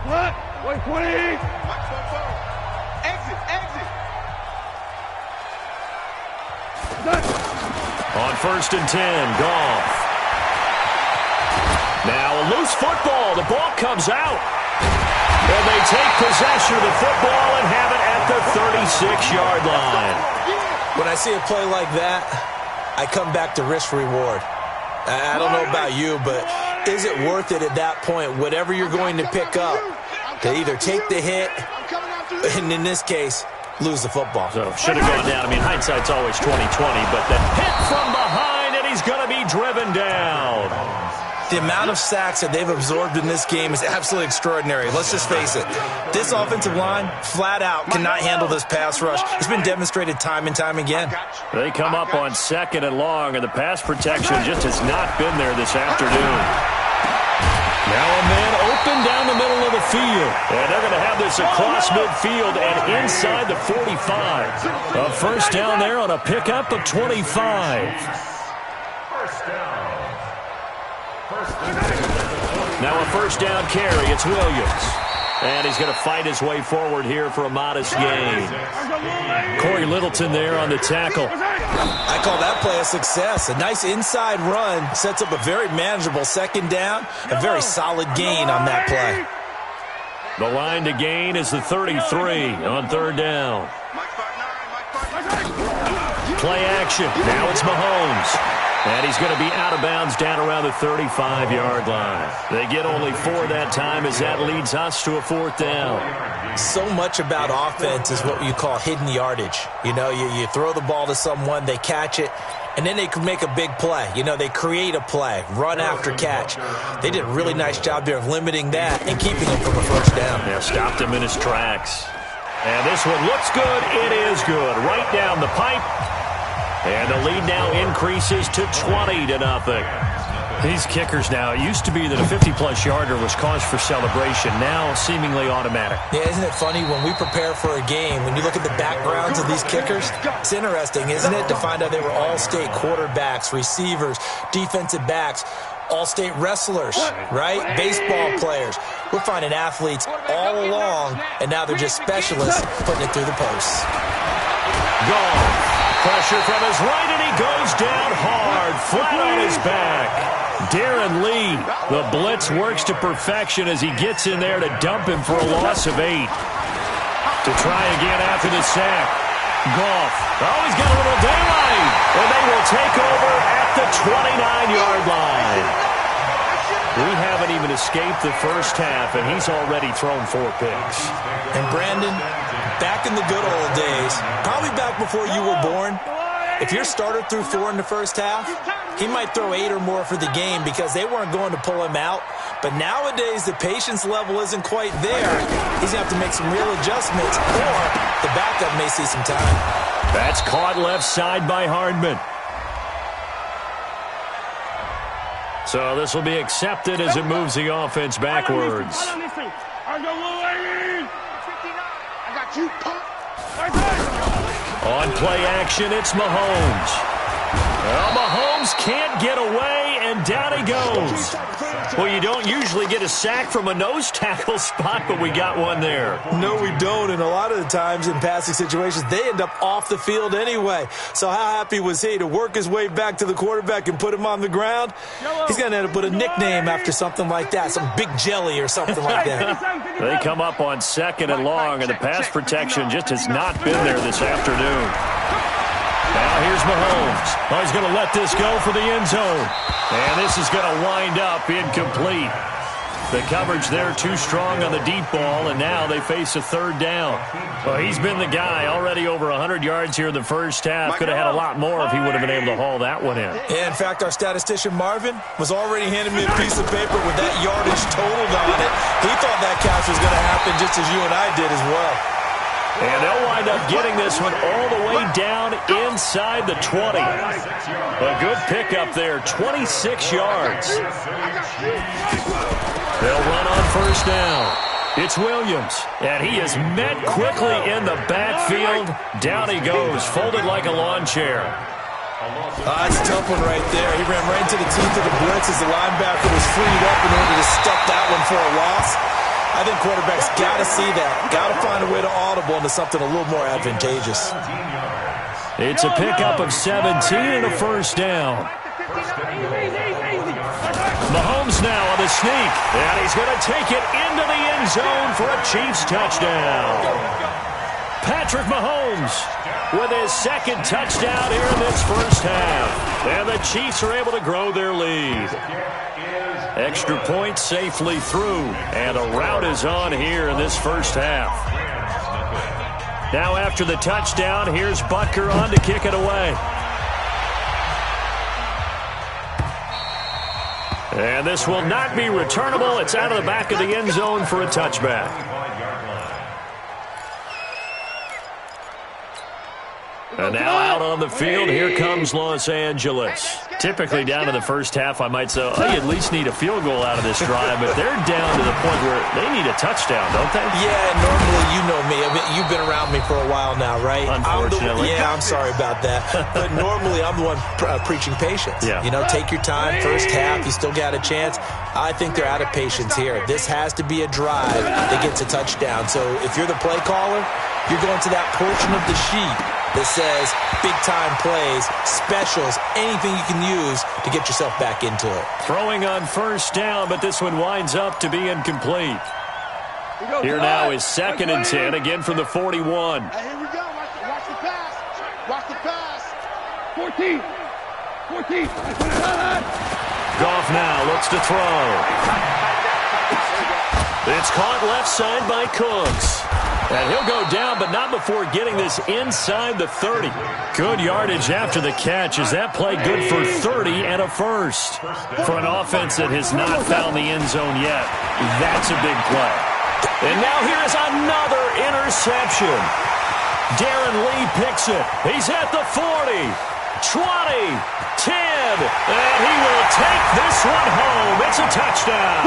What? 120. On 1st and 10, Goff. Now a loose football. The ball comes out. And they take possession of the football and have it at the 36-yard line. When I see a play like that, I come back to risk-reward. I don't know about you, but is it worth it at that point, whatever you're going to pick up, to either take the hit, and in this case, lose the football? So should have gone down. I mean, hindsight's always 20/20, but the hit from behind, and he's going to be driven down. The amount of sacks that they've absorbed in this game is absolutely extraordinary. Let's just face it. This offensive line, flat out, cannot handle this pass rush. It's been demonstrated time and time again. They come up on 2nd and long, and the pass protection just has not been there this afternoon. Now a man open down the middle of the field. And they're going to have this across midfield and inside the 45. A first down there on a pickup of 25. Now a first down carry. It's Williams. And he's going to fight his way forward here for a modest gain. Corey Littleton there on the tackle. I call that play a success. A nice inside run sets up a very manageable second down. A very solid gain on that play. The line to gain is the 33 on 3rd down. Play action. Now it's Mahomes. And he's going to be out of bounds down around the 35-yard line. They get only 4 that time as that leads us to a 4th down. So much about offense is what you call hidden yardage. You know, you throw the ball to someone, they catch it, and then they can make a big play. You know, they create a play, run after catch. They did a really nice job there of limiting that and keeping him from a first down. Yeah, stopped him in his tracks. And this one looks good. It is good. Right down the pipe. And the lead now increases to 20-0. These kickers now, it used to be that a 50-plus yarder was cause for celebration. Now seemingly automatic. Yeah, isn't it funny when we prepare for a game, when you look at the backgrounds of these kickers, it's interesting, isn't it, to find out they were all-state quarterbacks, receivers, defensive backs, all-state wrestlers, right? Baseball players. We're finding athletes all along, and now they're just specialists putting it through the posts. Goal. Pressure from his right, and he goes down hard, flat on his back. Darren Lee, the blitz works to perfection as he gets in there to dump him for a loss of 8. To try again after the sack. Goff. Oh, he's got a little daylight. And they will take over at the 29-yard line. We haven't even escaped the first half, and he's already thrown 4 picks. And Brandon, back in the good old days, probably back before you were born, if your starter threw 4 in the first half, he might throw 8 or more for the game because they weren't going to pull him out. But nowadays, the patience level isn't quite there. He's going to have to make some real adjustments, or the backup may see some time. That's caught left side by Hardman. So this will be accepted as it moves the offense backwards. On play action, it's Mahomes. Well, Mahomes can't get away, and down he goes. Well, you don't usually get a sack from a nose tackle spot, but we got one there. No, we don't, and a lot of the times in passing situations, they end up off the field anyway. So how happy was he to work his way back to the quarterback and put him on the ground? He's going to end up with a nickname after something like that, some Big Jelly or something like that. They come up on 2nd and long, and the pass protection just has not been there this afternoon. Now here's Mahomes. Oh, he's going to let this go for the end zone. And this is going to wind up incomplete. The coverage there too strong on the deep ball, and now they face a 3rd down. Well, he's been the guy already over 100 yards here in the first half. Could have had a lot more if he would have been able to haul that one in. Yeah, in fact, our statistician Marvin was already handing me a piece of paper with that yardage totaled on it. He thought that catch was going to happen just as you and I did as well. And they'll wind up getting this one all the way down inside the 20. A good pickup there, 26 yards. They'll run on first down. It's Williams, and he is met quickly in the backfield. Down he goes, folded like a lawn chair. That's a tough one right there. He ran right into the teeth of the blitz as the linebacker was freed up in order to stuff that one for a loss. I think quarterbacks got to see that. Got to find a way to audible into something a little more advantageous. It's a pickup of 17 and a first down. Mahomes now on the sneak, and he's going to take it into the end zone for a Chiefs touchdown. Patrick Mahomes with his second touchdown here in this first half. And the Chiefs are able to grow their lead. Extra point safely through, and a rout is on here in this first half. Now after the touchdown, here's Butker on to kick it away. And this will not be returnable. It's out of the back of the end zone for a touchback. And now out on the field, here comes Los Angeles. Typically down in the first half, I might say, oh, you at least need a field goal out of this drive, but they're down to the point where they need a touchdown, don't they? Yeah, normally you know me. I mean, you've been around me for a while now, right? Unfortunately. I'm sorry about that. But normally I'm the one preaching patience. Yeah. You know, take your time. First half, you still got a chance. I think they're out of patience here. This has to be a drive that gets a touchdown. So if you're the play caller, you're going to that portion of the sheet that says big-time plays, specials, anything you can use to get yourself back into it. Throwing on first down, but this one winds up to be incomplete. Here now is 2nd and 10, again from the 41. Hey, here we go. Watch the pass. Watch the pass. 14. 14. Goff now looks to throw. It's caught left side by Cooks. And he'll go down, but not before getting this inside the 30. Good yardage after the catch. Is that play good for 30 and a first? For an offense that has not found the end zone yet, that's a big play. And now here is another interception. Darren Lee picks it. He's at the 40, 20, 10, and he will take this one home. It's a touchdown.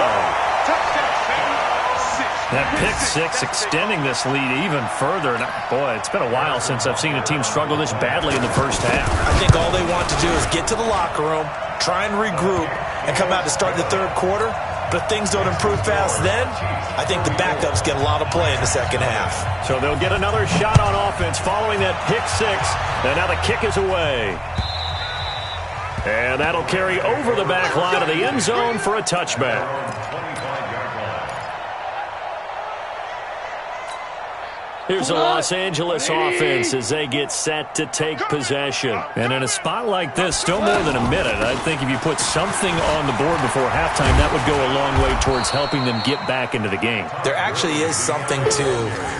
That pick six extending this lead even further. And boy, it's been a while since I've seen a team struggle this badly in the first half. I think all they want to do is get to the locker room, try and regroup, and come out to start the third quarter. But if things don't improve fast then, I think the backups get a lot of play in the second half. So they'll get another shot on offense following that pick six. And now the kick is away. And that'll carry over the back line of the end zone for a touchback. Here's the Los Angeles offense as they get set to take possession. And in a spot like this, still more than a minute, I think if you put something on the board before halftime, that would go a long way towards helping them get back into the game. There actually is something to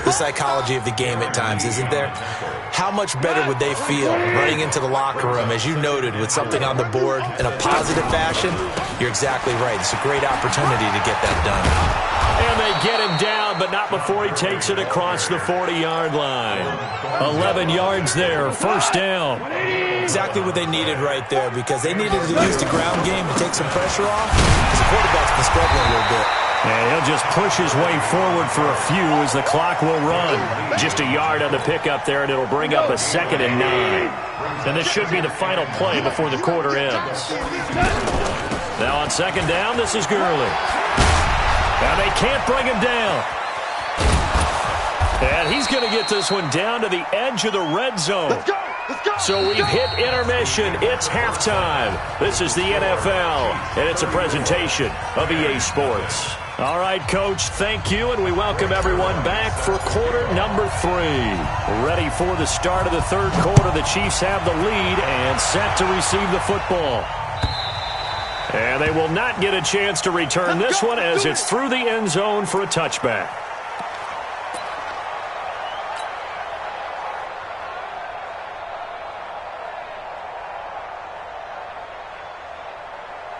the psychology of the game at times, isn't there? How much better would they feel running into the locker room, as you noted, with something on the board in a positive fashion? You're exactly right. It's a great opportunity to get that done. And they get him down, but not before he takes it across the 40-yard line. 11 yards there, first down. Exactly what they needed right there, because they needed to use the ground game to take some pressure off, because the quarterback's been struggling a little bit. And he'll just push his way forward for a few as the clock will run. Just a yard on the pickup there, and it'll bring up a 2nd and 9. And this should be the final play before the quarter ends. Now on 2nd down, this is Gurley. Now they can't bring him down. And he's going to get this one down to the edge of the red zone. So we've hit intermission. It's halftime. This is the NFL, and it's a presentation of EA Sports. All right, Coach, thank you, and we welcome everyone back for quarter number 3. Ready for the start of the third quarter. The Chiefs have the lead and set to receive the football. And they will not get a chance to return this one as it's through the end zone for a touchback.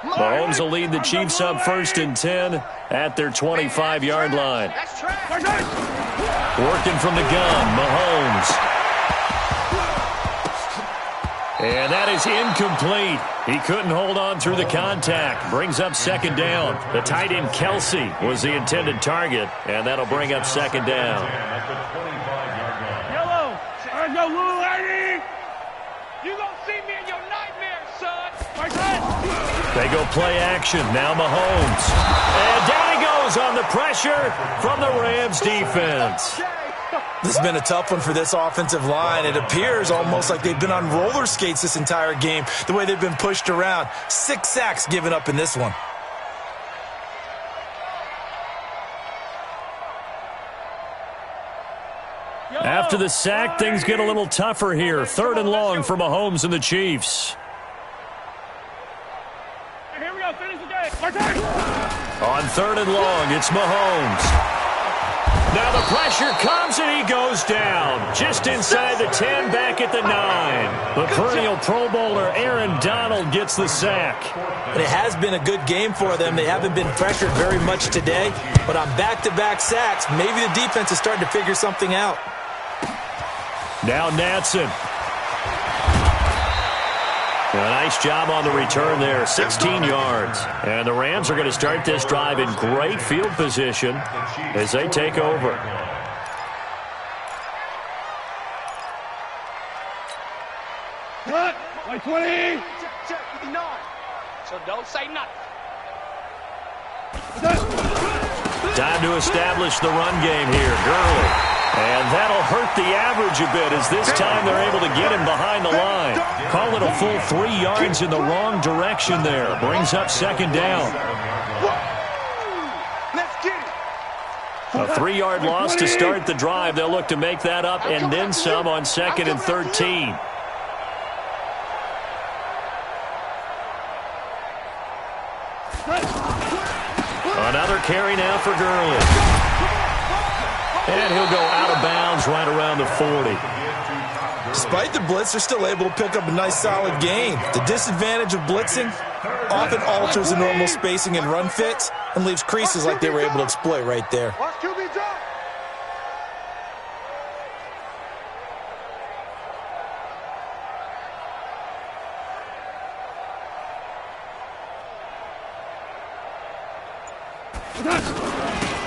Mahomes will lead the Chiefs up 1st and 10 at their 25-yard line. Working from the gun, Mahomes. And that is incomplete. He couldn't hold on through the contact. Brings up 2nd down. The tight end, Kelsey, was the intended target, and that'll bring up 2nd down. Yellow, I go little lady. You gonna see me in your nightmares, son. They go play action. Now Mahomes. And down he goes falls on the pressure from the Rams defense. This has been a tough one for this offensive line. It appears almost like they've been on roller skates this entire game, the way they've been pushed around. 6 sacks given up in this one. After the sack, things get a little tougher here. 3rd and long for Mahomes and the Chiefs. Here we go. Finish the game. On 3rd and long, it's Mahomes. Now the pressure comes and he goes down. Just inside the 10, back at the 9. The perennial Pro Bowler Aaron Donald gets the sack. And it has been a good game for them. They haven't been pressured very much today. But on back-to-back sacks, maybe the defense is starting to figure something out. Now Natson. A nice job on the return there, 16 yards. And the Rams are going to start this drive in great field position as they take over. Cut. By 20. Check 59. So don't say nothing. Time to establish the run game here. Gurley. And that'll hurt the average a bit as this time they're able to get him behind the line. Call it a full 3 yards in the wrong direction there. Brings up 2nd down. Let's get it. A 3-yard loss to start the drive. They'll look to make that up and then some on 2nd and 13. Another carry now for Gurley. And he'll go out of bounds right around the 40. Despite the blitz, they're still able to pick up a nice, solid gain. The disadvantage of blitzing often alters the normal spacing and run fits and leaves creases like they were able to exploit right there. Watch QB drop.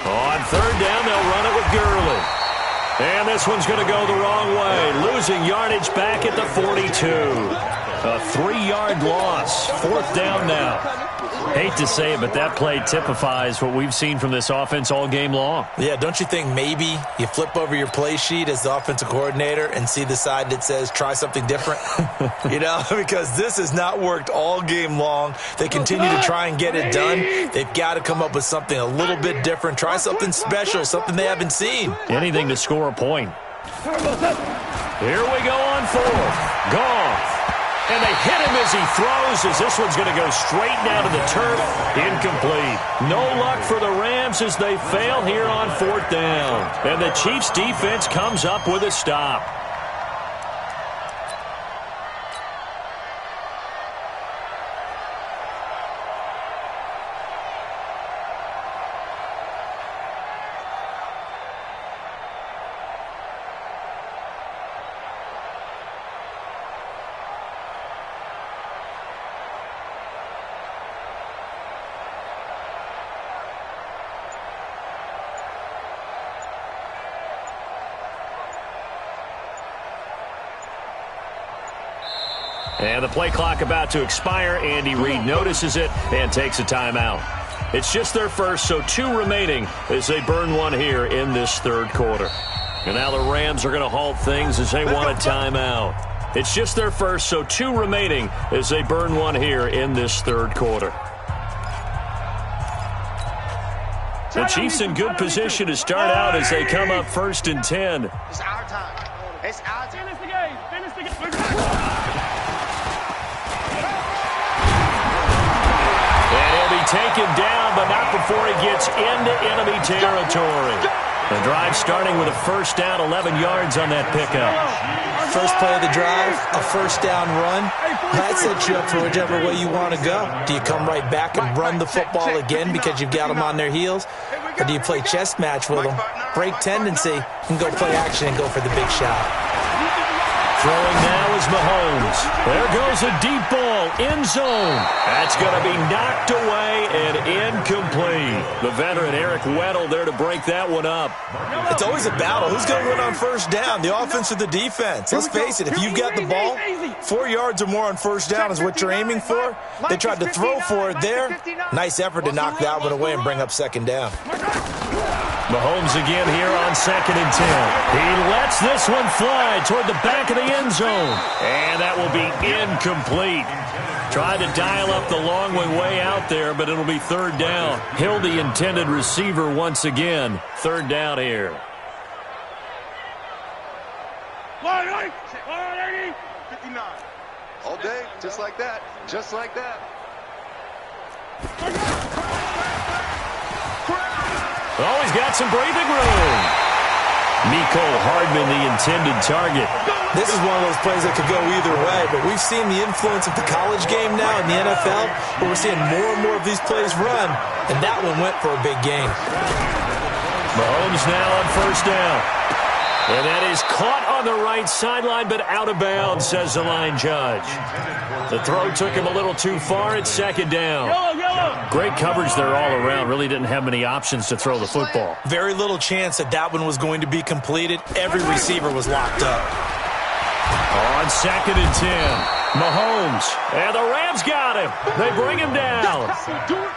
On 3rd down, they'll run it with Gurley. And this one's going to go the wrong way. Losing yardage back at the 42. A 3-yard loss. 4th down now. Hate to say it, but that play typifies what we've seen from this offense all game long. Yeah, don't you think maybe you flip over your play sheet as the offensive coordinator and see the side that says try something different? You know, because this has not worked all game long. They continue to try and get it done. They've got to come up with something a little bit different. Try something special, something they haven't seen. Anything to score a point. Here we go on 4th. Gone. And they hit him as he throws, as this one's going to go straight down to the turf. Incomplete. No luck for the Rams as they fail here on 4th down. And the Chiefs' defense comes up with a stop. And the play clock about to expire. Andy Reid notices it and takes a timeout. It's just their first, so 2 remaining as they burn one here in this 3rd quarter. And now the Rams are going to halt things as they want a timeout. It's just their first, so 2 remaining as they burn one here in this 3rd quarter. The Chiefs in good position to start out as they come up 1st and 10. It's our time. It's our time. Finish the game. Finish the game. And he'll be taken down, but not before he gets into enemy territory. The drive starting with a 1st down, 11 yards on that pickup. First play of the drive, a 1st down run. That sets you up for whichever way you want to go. Do you come right back and run the football again because you've got them on their heels? Or do you play chess match with them, break tendency, and go play action and go for the big shot? Throwing now is Mahomes. There goes a deep ball end zone. That's going to be knocked away and incomplete. The veteran Eric Weddle there to break that one up. It's always a battle. Who's going to win on first down, the offense or the defense? Let's face it, if you've got the ball, 4 yards or more on first down is what you're aiming for. They tried to throw for it there. Nice effort to knock that one away and bring up second down. Mahomes again here on 2nd and 10. He lets this one fly toward the back of the end zone. And that will be incomplete. Tried to dial up the long way out there, but it'll be 3rd down. Hill, the intended receiver once again. 3rd down here. 59. All day, just like that. Just like that. Oh, he's got some breathing room. Miko Hardman, the intended target. This is one of those plays that could go either way, but we've seen the influence of the college game now in the NFL, where we're seeing more and more of these plays run, and that one went for a big gain. Mahomes now on 1st down. And that is caught on the right sideline, but out of bounds, says the line judge. The throw took him a little too far. It's 2nd down. Great coverage there all around. Really didn't have many options to throw the football. Very little chance that that one was going to be completed. Every receiver was locked up. On 2nd and 10. Mahomes. And the Rams got him. They bring him down.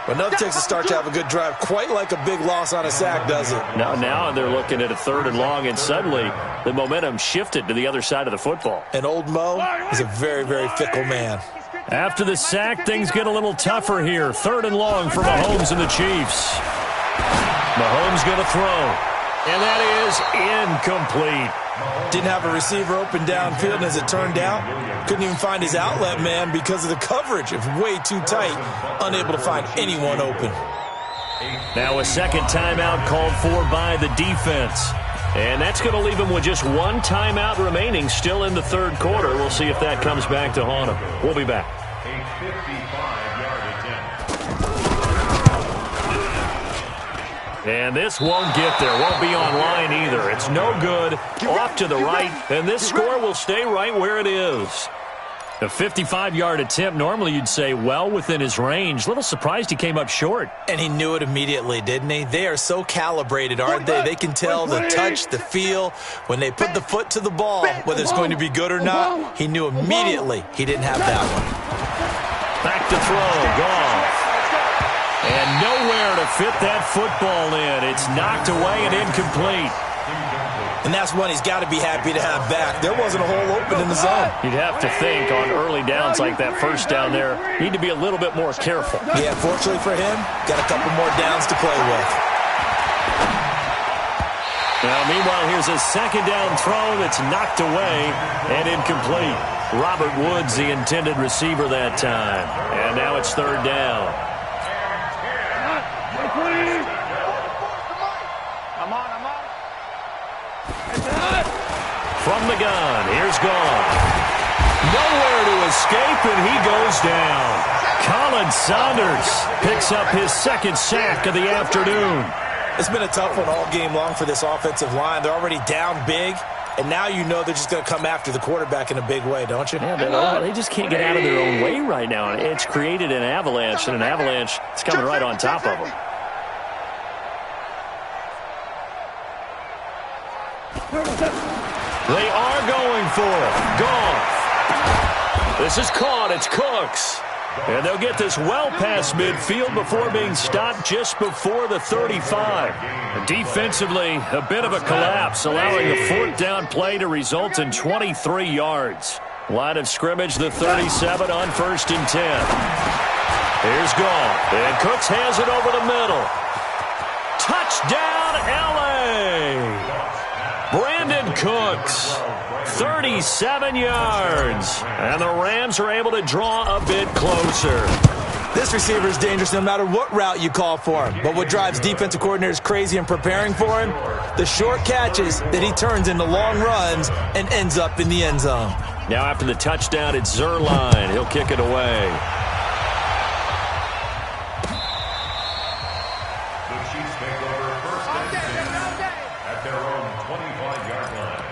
But enough takes a start to have a good drive. Quite like a big loss on a sack, does it? Now they're looking at a 3rd and long, and suddenly the momentum shifted to the other side of the football. And old Mo is a very, very fickle man. After the sack, things get a little tougher here. 3rd and long for Mahomes and the Chiefs. Mahomes going to throw. And that is incomplete. Didn't have a receiver open downfield, and as it turned out, couldn't even find his outlet man because of the coverage. It was way too tight, unable to find anyone open. Now a 2nd timeout called for by the defense. And that's going to leave him with just 1 timeout remaining still in the 3rd quarter. We'll see if that comes back to haunt him. We'll be back. A 55-yard attempt. And this won't get there. Won't be online either. It's no good. Off to the right. And this score will stay right where it is. A 55-yard attempt, normally you'd say well within his range. Little surprised he came up short. And he knew it immediately, didn't he? They are so calibrated, aren't they? They can tell the touch, the feel. When they put the foot to the ball, whether it's going to be good or not, he knew immediately he didn't have that one. Back to throw. Goff. And nowhere to fit that football in. It's knocked away and incomplete. And that's one he's got to be happy to have back. There wasn't a hole open in the zone. You'd have to think on early downs like that 1st down there, need to be a little bit more careful. Yeah, fortunately for him, got a couple more downs to play with. Now, meanwhile, here's a 2nd down throw that's knocked away and incomplete. Robert Woods, the intended receiver that time. And now it's 3rd down. From the gun, here's Goff. Nowhere to escape, and he goes down. Colin Saunders picks up his 2nd sack of the afternoon. It's been a tough one all game long for this offensive line. They're already down big, and now you know they're just going to come after the quarterback in a big way, don't you? Yeah, they just can't get out of their own way right now. It's created an avalanche, and an avalanche is coming right on top of them. They are going for it. Goff. This is caught. It's Cooks. And they'll get this well past midfield before being stopped just before the 35. Defensively, a bit of a collapse, allowing a 4th down play to result in 23 yards. Line of scrimmage, the 37 on 1st and 10. Here's Goff. And Cooks has it over the middle. Touchdown, L.A. Brandon Cooks, 37 yards. And the Rams are able to draw a bit closer. This receiver is dangerous no matter what route you call for him. But what drives defensive coordinators crazy in preparing for him? The short catches that he turns into long runs and ends up in the end zone. Now after the touchdown, it's Zerline. He'll kick it away. The Chiefs take over 1st and 10 at their own 25-yard line.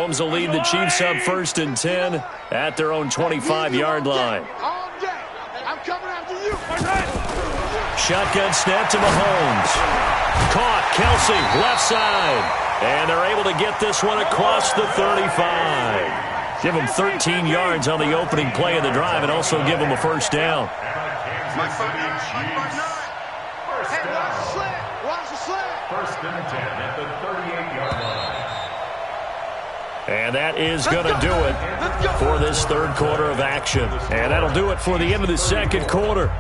Mahomes will lead the Chiefs up 1st and 10 at their own 25-yard line. All day. I'm coming after you. Shotgun snap to Mahomes. Caught. Kelsey, left side. And they're able to get this one across the 35. Give them 13 yards on the opening play of the drive and also give them a first down. Watch the slant. 1st and 10 at the 38-yard line. And that is going to do it for this third quarter of action. And that'll do it for the end of the second quarter.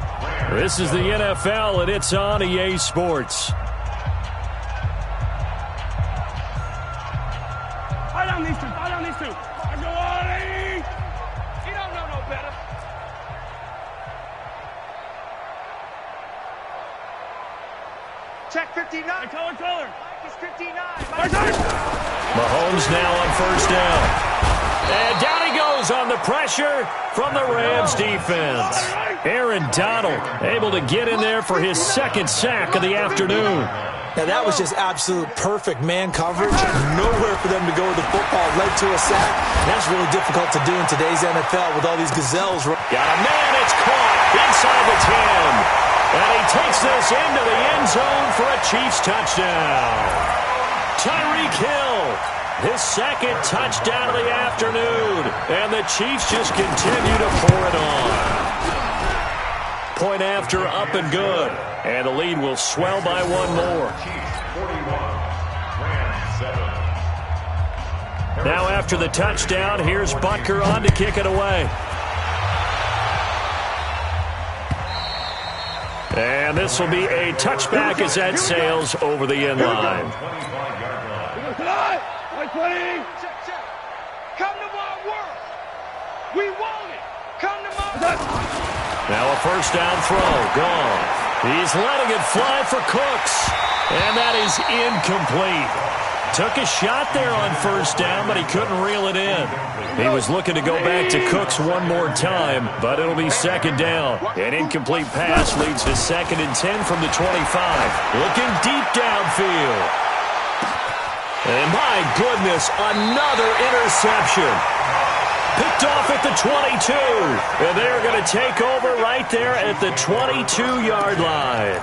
This is the NFL, and it's on EA Sports. Fight on these two. Fight on these two. Go on, Eddie. You don't know no better. Check 59. Color. It's 59. Mahomes now on first down. And down he goes on the pressure from the Rams defense. Aaron Donald able to get in there for his second sack of the afternoon. Now, that was just absolute perfect man coverage. Nowhere for them to go with the football. Led to a sack. That's really difficult to do in today's NFL with all these gazelles. Got a man. It's caught inside the 10. And he takes this into the end zone for a Chiefs touchdown. Tyreek Hill, his second touchdown of the afternoon. And the Chiefs just continue to pour it on. Point after, up and good. And the lead will swell by one more. Now after the touchdown, here's Butker on to kick it away. And this will be a touchback as that sails over the end line. Come to my world. We want it. Come to my world. Now a first down throw. Gone. He's letting it fly for Cooks. And that is incomplete. Took a shot there on first down, but he couldn't reel it in. He was looking to go back to Cooks one more time, but it'll be second down. An incomplete pass leads to 2nd and 10 from the 25. Looking deep downfield. And my goodness, another interception. Picked off at the 22. And they're going to take over right there at the 22-yard line.